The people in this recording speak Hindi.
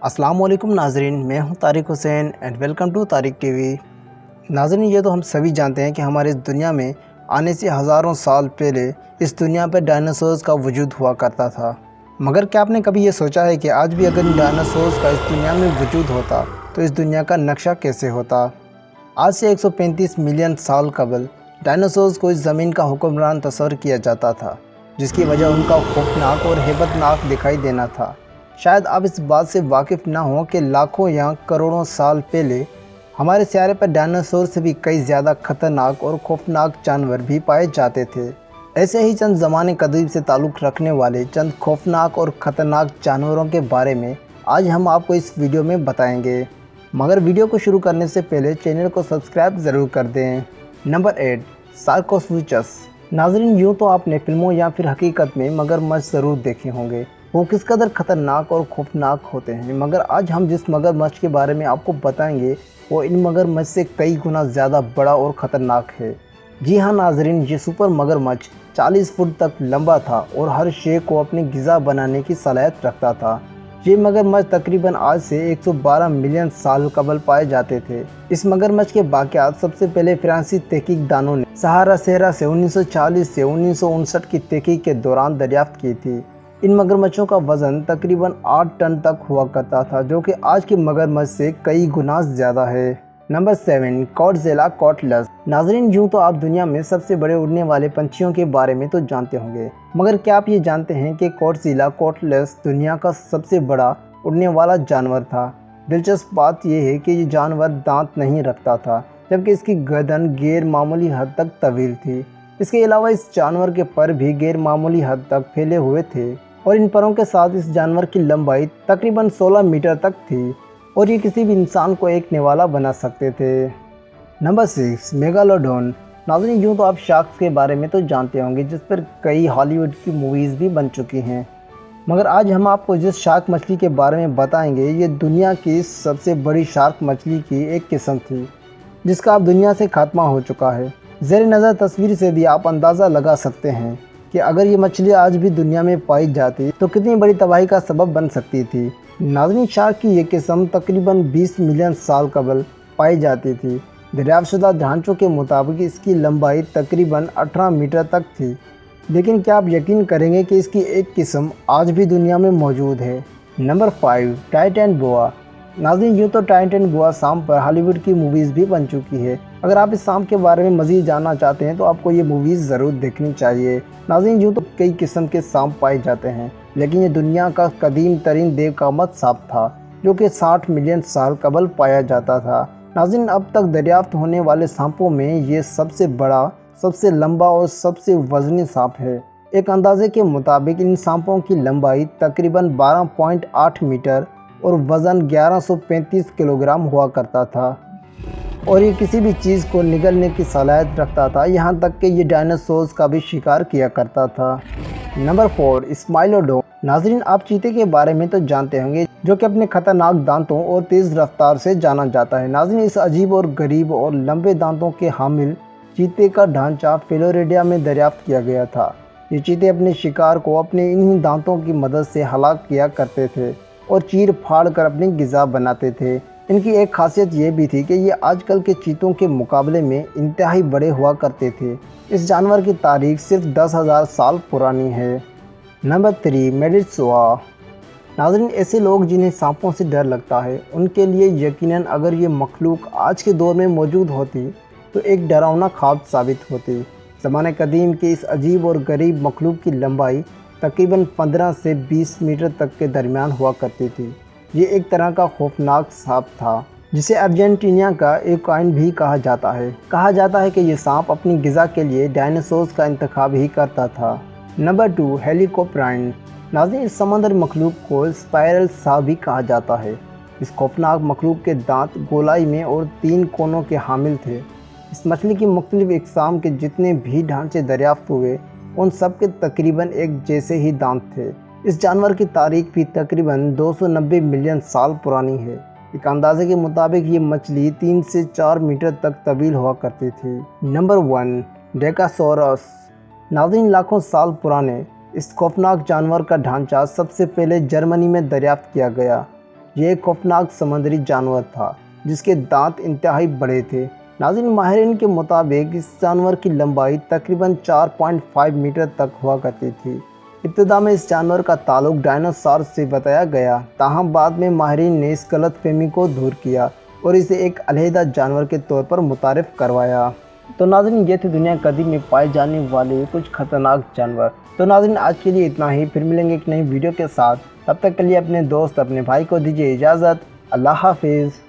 अस्सलाम वालेकुम नाजरीन, मैं हूं Tariq Hussain and welcome to Tariq TV. नाजरीन, ये तो हम सभी जानते हैं कि हमारे इस दुनिया में आने से हज़ारों साल पहले इस दुनिया पर डायनासोर्स का वजूद हुआ करता था। मगर क्या आपने कभी ये सोचा है कि आज भी अगर डायनासोर्स का इस दुनिया में वजूद होता तो इस दुनिया का नक्शा कैसे होता। आज से 135 मिलियन साल कबल डायनासोर्स को इस ज़मीन का हुक्मरान तस्वर किया जाता था, जिसकी वजह उनका खौफनाक और हेबतनाक दिखाई देना था। शायद आप इस बात से वाकिफ़ ना हो कि लाखों या करोड़ों साल पहले हमारे स्यारे पर डायनासोर से भी कई ज़्यादा खतरनाक और खौफनाक जानवर भी पाए जाते थे। ऐसे ही चंद ज़माने कदीम से ताल्लुक़ रखने वाले चंद खौफनाक और ख़तरनाक जानवरों के बारे में आज हम आपको इस वीडियो में बताएंगे। मगर वीडियो को शुरू करने से पहले चैनल को सब्सक्राइब ज़रूर कर दें। नंबर 8, सार्कोसुचस। नाज़रीन, यूँ तो आपने फिल्मों या फिर हकीकत में मगरमच्छ ज़रूर देखे होंगे, वो किस कदर ख़तरनाक और खौफनाक होते हैं। मगर आज हम जिस मगरमच्छ के बारे में आपको बताएंगे वो इन मगरमच्छ से कई गुना ज़्यादा बड़ा और ख़तरनाक है। जी हाँ नाजरीन, ये सुपर मगरमच्छ 40 फुट तक लंबा था और हर शे को अपनी ग़िज़ा बनाने की सलाहियत रखता था। ये मगरमच्छ तकरीबन आज से 112 मिलियन साल कबल पाए जाते थे। इस मगरमच्छ के वाक़यात सबसे पहले फ्रांसीसी तहकीकदानों ने सहारा सहरा से 1940 से 1959 की तहकीक के दौरान दरियाफ्त की थी। इन मगरमच्छों का वज़न तकरीबन 8 टन तक हुआ करता था, जो कि आज के मगरमच्छ से कई गुना ज़्यादा है। नंबर 7, गॉडज़िला कॉटलस। नाज़रीन, यूँ तो आप दुनिया में सबसे बड़े उड़ने वाले पंछियों के बारे में तो जानते होंगे, मगर क्या आप ये जानते हैं कि गॉडज़िला कॉटलस दुनिया का सबसे बड़ा उड़ने वाला जानवर था। दिलचस्प बात यह है कि ये जानवर दांत नहीं रखता था, जबकि इसकी गर्दन गैर मामूली हद तक तवील थी। इसके अलावा इस जानवर के पर भी गैर मामूली हद तक फैले हुए थे और इन परों के साथ इस जानवर की लंबाई तकरीबन 16 मीटर तक थी और ये किसी भी इंसान को एक निवाला बना सकते थे। Number 6, megalodon. नाज़रीन, यूँ तो आप शार्क्स के बारे में तो जानते होंगे, जिस पर कई हॉलीवुड की मूवीज़ भी बन चुकी हैं। मगर आज हम आपको जिस शार्क मछली के बारे में बताएंगे, ये दुनिया की सबसे बड़ी शार्क मछली की एक किस्म थी, जिसका अब दुनिया से खात्मा हो चुका है। ज़ेर नज़र तस्वीर से भी आप अंदाज़ा लगा सकते हैं कि अगर ये मछली आज भी दुनिया में पाई जाती तो कितनी बड़ी तबाही का सबब बन सकती थी। नाज़रीन, शार्क की ये किस्म तकरीबन 20 मिलियन साल कबल पाई जाती थी। दरियाफ्तशुदा ढांचों के मुताबिक इसकी लंबाई तकरीबन 18 मीटर तक थी। लेकिन क्या आप यकीन करेंगे कि इसकी एक किस्म आज भी दुनिया में मौजूद है। नंबर 5, टाइटन बोआ। नाज़रीन, यूँ तो टाइटन बोआ सांप पर हॉलीवुड की मूवीज़ भी बन चुकी है। अगर आप इस सांप के बारे में मज़ीद जानना चाहते हैं तो आपको ये मूवीज़ ज़रूर देखनी चाहिए। नाज़रीन, यूँ तो कई किस्म के सांप पाए जाते हैं, लेकिन ये दुनिया का कदीम तरीन देवकामत सांप था, जो कि 60 मिलियन साल कबल पाया जाता था। नाज़रीन, अब तक दरियाफ्त होने वाले सांपों में ये सबसे बड़ा, सबसे लंबा और सबसे वज़नी सांप है। एक अंदाजे के मुताबिक इन सांपों की लंबाई तकरीबन 12.8 मीटर और वज़न 1135 किलोग्राम हुआ करता था और ये किसी भी चीज़ को निगलने की सलाहियत रखता था, यहाँ तक कि ये डायनासोर्स का भी शिकार किया करता था। नंबर 4, स्माइलोडोन। नाज़रीन, आप चीते के बारे में तो जानते होंगे, जो कि अपने खतरनाक दांतों और तेज़ रफ्तार से जाना जाता है। नाज़रीन, इस अजीब और गरीब और लंबे दांतों के हामिल चीते का ढांचा फ्लोरिडा में दरियाफ्त किया गया था। ये चीते अपने शिकार को अपने इन्हीं दांतों की मदद से हलाक किया करते थे और चीर फाड़ कर अपनी ग़िज़ा बनाते थे। इनकी एक खासियत ये भी थी कि ये आजकल के चीतों के मुकाबले में इंतहाई बड़े हुआ करते थे। इस जानवर की तारीख सिर्फ 10,000 साल पुरानी है। Number 3, Medusa. नाज़रीन, ऐसे लोग जिन्हें सांपों से डर लगता है, उनके लिए यकीनन अगर ये मखलूक आज के दौर में मौजूद होती तो एक डरावना ख्वाब साबित होती। ज़माने कदीम के इस अजीब और गरीब मखलूक की लंबाई तकरीबन 15 से 20 मीटर तक के दरमियान हुआ करती थी। ये एक तरह का खौफनाक सांप था, जिसे अर्जेंटीना का एक्वाइन भी कहा जाता है। कहा जाता है कि ये सांप अपनी ग़िज़ा के लिए डायनासोर्स का इंतखाब ही करता था। नंबर 2, हेलिकोप्टेराइन। नाज़रीन, इस समंदर मखलूक को स्पाइरल सांप भी कहा जाता है। इस खौफनाक मखलूक के दांत गोलाई में और 3 कोनों के हामिल थे। इस मछली की मुख्तलिफ इक़साम के जितने भी ढांचे दरियाफ्त हुए, उन सब के तकरीबन एक जैसे ही दांत थे। इस जानवर की तारीख भी तकरीबन 290 मिलियन साल पुरानी है। एक अंदाजे के मुताबिक ये मछली 3 से 4 मीटर तक तवील हुआ करती थी। नंबर 1, डेकासोरस। नाज़रीन, लाखों साल पुराने इस खौफनाक जानवर का ढांचा सबसे पहले जर्मनी में दरियाफ्त किया गया। यह एक खौफनाक समुद्री जानवर था जिसके दांत इंतहाई बड़े थे। नाज़रीन, माहिरीन के मुताबिक इस जानवर की लंबाई तकरीबन 4.5 मीटर तक हुआ करती थी। इब्तिदा में इस जानवर का ताल्लुक डायनासोर से बताया गया, ताहम बाद में माहिरीन ने इस गलतफहमी को दूर किया और इसे एक अलहदा जानवर के तौर पर मुतारिफ करवाया। तो नाज़रीन, ये थे दुनिया कदीम में पाए जाने वाले कुछ खतरनाक जानवर। तो नाज़रीन, आज के लिए इतना ही। फिर मिलेंगे एक नई वीडियो के साथ। तब तक के लिए अपने दोस्त, अपने भाई को दीजिए इजाज़त। अल्लाह हाफिज़।